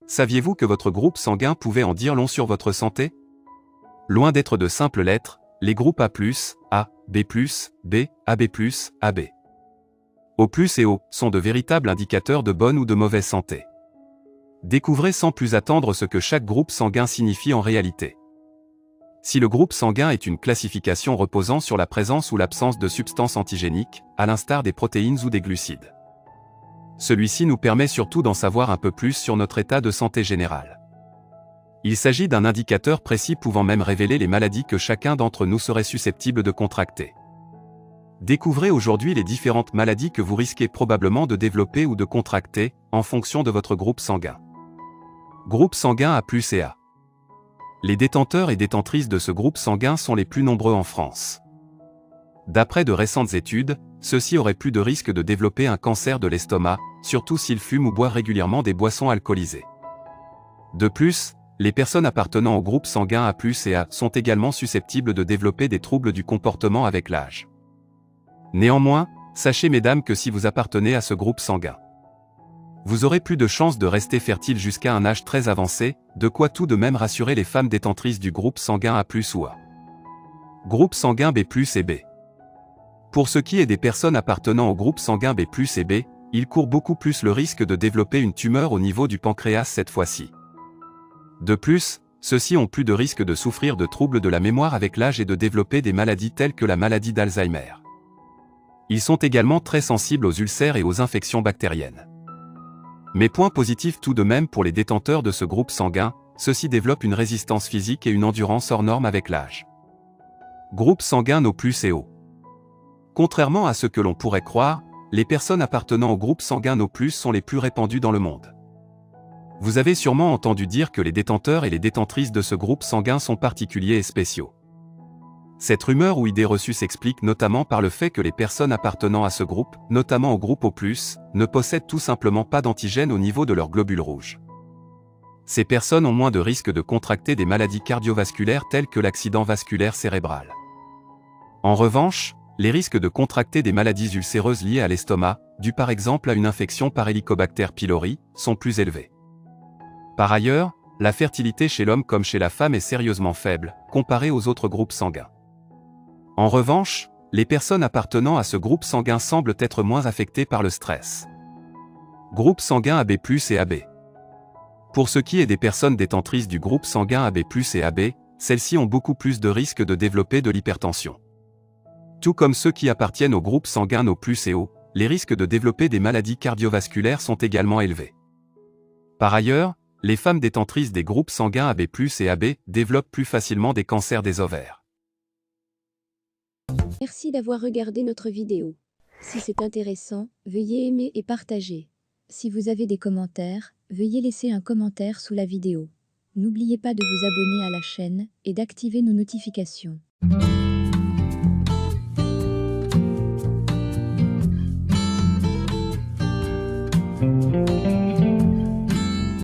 Saviez-vous que votre groupe sanguin pouvait en dire long sur votre santé? Loin d'être de simples lettres, les groupes A+, A, B+, B, AB+, AB, O+ et O sont de véritables indicateurs de bonne ou de mauvaise santé. Découvrez sans plus attendre ce que chaque groupe sanguin signifie en réalité. Si le groupe sanguin est une classification reposant sur la présence ou l'absence de substances antigéniques, à l'instar des protéines ou des glucides. Celui-ci nous permet surtout d'en savoir un peu plus sur notre état de santé général. Il s'agit d'un indicateur précis pouvant même révéler les maladies que chacun d'entre nous serait susceptible de contracter. Découvrez aujourd'hui les différentes maladies que vous risquez probablement de développer ou de contracter, en fonction de votre groupe sanguin. Groupe sanguin A+ et A. Les détenteurs et détentrices de ce groupe sanguin sont les plus nombreux en France. D'après de récentes études, ceux-ci auraient plus de risques de développer un cancer de l'estomac, surtout s'ils fument ou boivent régulièrement des boissons alcoolisées. De plus, les personnes appartenant au groupe sanguin A+ et A sont également susceptibles de développer des troubles du comportement avec l'âge. Néanmoins, sachez mesdames que si vous appartenez à ce groupe sanguin, vous aurez plus de chances de rester fertile jusqu'à un âge très avancé, de quoi tout de même rassurer les femmes détentrices du groupe sanguin A+ ou A. Groupe sanguin B+ et B. Pour ce qui est des personnes appartenant au groupe sanguin B+ et B, ils courent beaucoup plus le risque de développer une tumeur au niveau du pancréas cette fois-ci. De plus, ceux-ci ont plus de risque de souffrir de troubles de la mémoire avec l'âge et de développer des maladies telles que la maladie d'Alzheimer. Ils sont également très sensibles aux ulcères et aux infections bactériennes. Mais point positif tout de même pour les détenteurs de ce groupe sanguin, ceux-ci développent une résistance physique et une endurance hors norme avec l'âge. Groupe sanguin O+ et O. Contrairement à ce que l'on pourrait croire, les personnes appartenant au groupe sanguin O+ sont les plus répandues dans le monde. Vous avez sûrement entendu dire que les détenteurs et les détentrices de ce groupe sanguin sont particuliers et spéciaux. Cette rumeur ou idée reçue s'explique notamment par le fait que les personnes appartenant à ce groupe, notamment au groupe O+, ne possèdent tout simplement pas d'antigènes au niveau de leurs globules rouges. Ces personnes ont moins de risques de contracter des maladies cardiovasculaires telles que l'accident vasculaire cérébral. En revanche, les risques de contracter des maladies ulcéreuses liées à l'estomac, dues par exemple à une infection par Helicobacter pylori, sont plus élevés. Par ailleurs, la fertilité chez l'homme comme chez la femme est sérieusement faible, comparée aux autres groupes sanguins. En revanche, les personnes appartenant à ce groupe sanguin semblent être moins affectées par le stress. Groupe sanguin AB+ et AB. Pour ce qui est des personnes détentrices du groupe sanguin AB+ et AB, celles-ci ont beaucoup plus de risques de développer de l'hypertension. Tout comme ceux qui appartiennent au groupe sanguin O+ et O, les risques de développer des maladies cardiovasculaires sont également élevés. Par ailleurs, les femmes détentrices des groupes sanguins AB+ et AB développent plus facilement des cancers des ovaires. Merci d'avoir regardé notre vidéo. Si c'est intéressant, veuillez aimer et partager. Si vous avez des commentaires, veuillez laisser un commentaire sous la vidéo. N'oubliez pas de vous abonner à la chaîne et d'activer nos notifications.